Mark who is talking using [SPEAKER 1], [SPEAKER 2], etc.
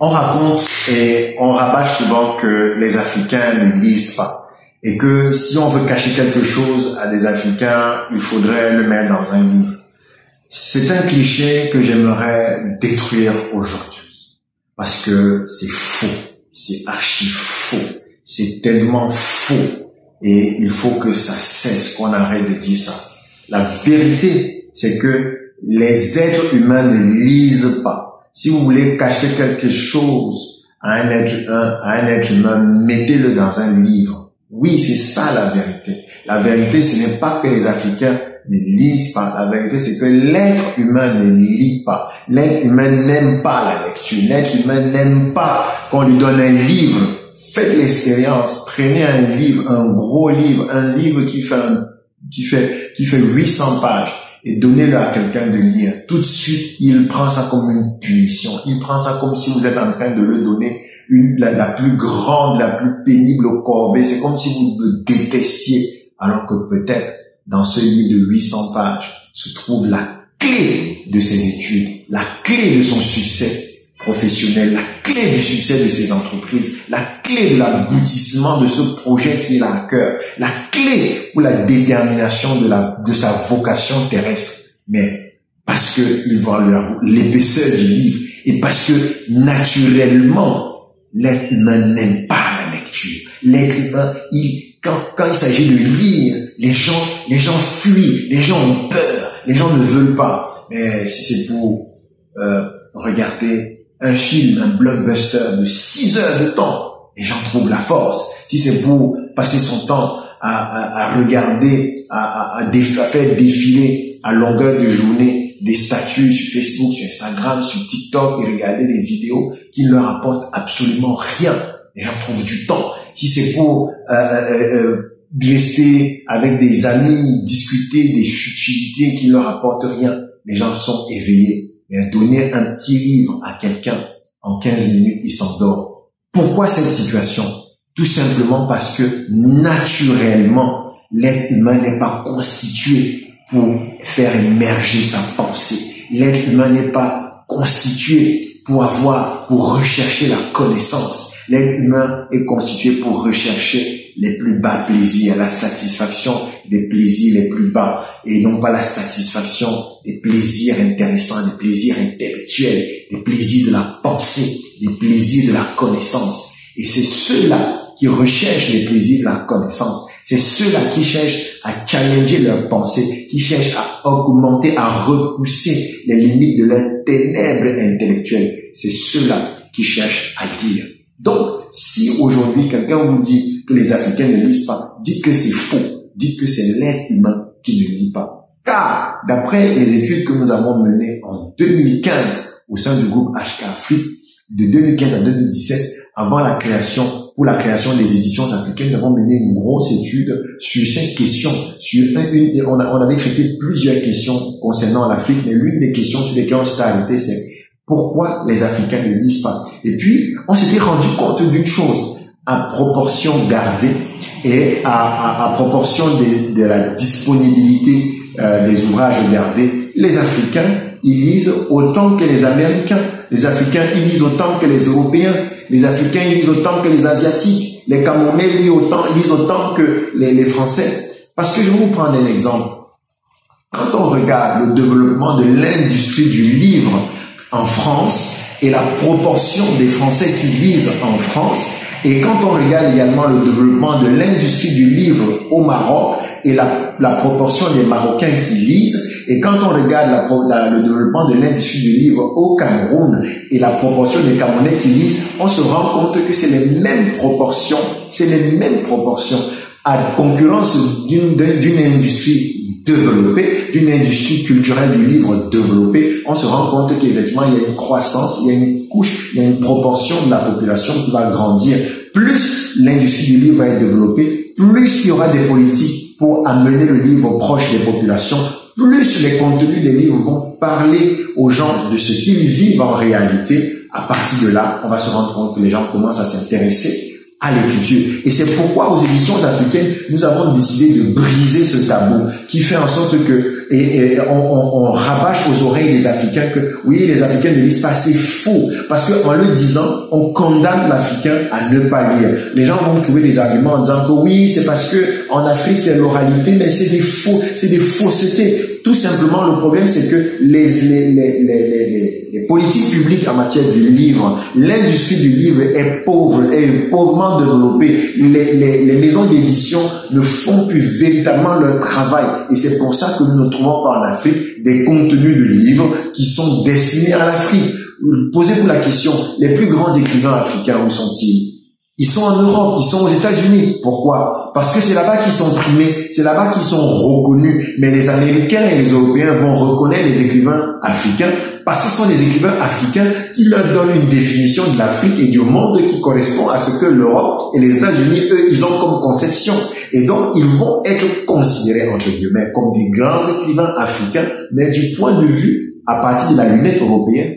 [SPEAKER 1] on raconte et on rabâche souvent que les Africains ne lisent pas. Et que si on veut cacher quelque chose à des Africains, il faudrait le mettre dans un livre. C'est un cliché que j'aimerais détruire aujourd'hui. Parce que c'est faux. C'est archi faux. C'est tellement faux. Et il faut que ça cesse, qu'on arrête de dire ça. La vérité, c'est que les êtres humains ne lisent pas. Si vous voulez cacher quelque chose à un être humain, mettez-le dans un livre. Oui, c'est ça la vérité. La vérité, ce n'est pas que les Africains ne lisent pas. La vérité, c'est que l'être humain ne lit pas. L'être humain n'aime pas la lecture. L'être humain n'aime pas qu'on lui donne un livre. Faites l'expérience. Prenez un livre, un gros livre, un livre qui fait 800 pages et donnez-le à quelqu'un de lire. Tout de suite, il prend ça comme une punition. Il prend ça comme si vous êtes en train de le donner la plus grande, la plus pénible corvée. C'est comme si vous le détestiez. Alors que peut-être, dans ce livre de 800 pages, se trouve la clé de ses études, la clé de son succès professionnel, la clé du succès de ses entreprises, la clé de l'aboutissement de ce projet qu'il a à cœur, la clé pour la détermination de sa vocation terrestre. Mais parce que il voit l'épaisseur du livre et parce que naturellement, l'être humain n'aime pas la lecture. L'être humain, quand il s'agit de lire, les gens fuient, les gens ont peur, les gens ne veulent pas. Mais si c'est pour regarder un film, un blockbuster de 6 heures de temps, les gens trouvent la force. Si c'est pour passer son temps à regarder, à faire défiler à longueur de journée des statuts sur Facebook, sur Instagram, sur TikTok et regarder des vidéos qui ne leur apportent absolument rien, les gens trouvent du temps. Si c'est pour rester avec des amis, discuter des futilités qui ne leur apportent rien, les gens sont éveillés. Mais donner un petit livre à quelqu'un, en 15 minutes, il s'endort. Pourquoi cette situation? Tout simplement parce que naturellement, l'être humain n'est pas constitué pour faire émerger sa pensée. L'être humain n'est pas constitué pour rechercher la connaissance. L'être humain est constitué pour rechercher les plus bas plaisirs, la satisfaction des plaisirs les plus bas et non pas la satisfaction des plaisirs intéressants, des plaisirs intellectuels, des plaisirs de la pensée, des plaisirs de la connaissance. Et c'est ceux-là qui recherchent les plaisirs de la connaissance. C'est ceux-là qui cherchent à challenger leur pensée, qui cherchent à augmenter, à repousser les limites de leurs ténèbres intellectuelles. C'est ceux-là qui cherchent à lire. Donc, si aujourd'hui quelqu'un vous dit que les Africains ne lisent pas, dites que c'est faux. Dites que c'est l'être humain qui ne lit pas. Car, d'après les études que nous avons menées en 2015 au sein du groupe HK Afrique, de 2015 à 2017, pour la création des éditions africaines, nous avons mené une grosse étude sur 5 questions. On avait traité plusieurs questions concernant l'Afrique, mais l'une des questions sur lesquelles on s'était arrêté, c'est pourquoi les Africains ne lisent pas. Et puis, on s'était rendu compte d'une chose, à proportion gardée et à proportion de la disponibilité des ouvrages gardés, les Africains, ils lisent autant que les Américains. Les Africains, ils lisent autant que les Européens. Les Africains, ils lisent autant que les Asiatiques. Les Camerounais lisent autant que les Français. Parce que je vais vous prendre un exemple. Quand on regarde le développement de l'industrie du livre en France et la proportion des Français qui lisent en France, et quand on regarde également le développement de l'industrie du livre au Maroc et la proportion des Marocains qui lisent, et quand on regarde le développement de l'industrie du livre au Cameroun et la proportion des Camerounais qui lisent, on se rend compte que c'est les mêmes proportions, à concurrence d'une industrie développée, d'une industrie culturelle du livre développée. On se rend compte qu'effectivement il y a une croissance, il y a une couche, il y a une proportion de la population qui va grandir. Plus l'industrie du livre va être développée, plus il y aura des politiques pour amener le livre proche des populations, plus les contenus des livres vont parler aux gens de ce qu'ils vivent en réalité. À partir de là, on va se rendre compte que les gens commencent à s'intéresser à l'écriture. Et c'est pourquoi aux éditions africaines, nous avons décidé de briser ce tabou qui fait en sorte que on rabâche aux oreilles des Africains que oui, les Africains ne lisent pas, c'est faux. Parce que en le disant, on condamne l'Africain à ne pas lire. Les gens vont trouver des arguments en disant que oui, c'est parce que en Afrique c'est l'oralité, mais c'est des faux, c'est des faussetés. Tout simplement, le problème, c'est que les politiques publiques en matière du livre, l'industrie du livre est pauvre, est pauvrement développée. Les maisons d'édition ne font plus véritablement leur travail. Et c'est pour ça que nous ne trouvons pas en Afrique des contenus de livres qui sont destinés à l'Afrique. Posez-vous la question, les plus grands écrivains africains, où sont-ils? Ils sont en Europe, ils sont aux États-Unis. Pourquoi? Parce que c'est là-bas qu'ils sont primés, c'est là-bas qu'ils sont reconnus. Mais les Américains et les Européens vont reconnaître les écrivains africains parce que ce sont des écrivains africains qui leur donnent une définition de l'Afrique et du monde qui correspond à ce que l'Europe et les États-Unis, eux, ils ont comme conception. Et donc, ils vont être considérés, entre guillemets, comme des grands écrivains africains, mais du point de vue à partir de la lunette européenne.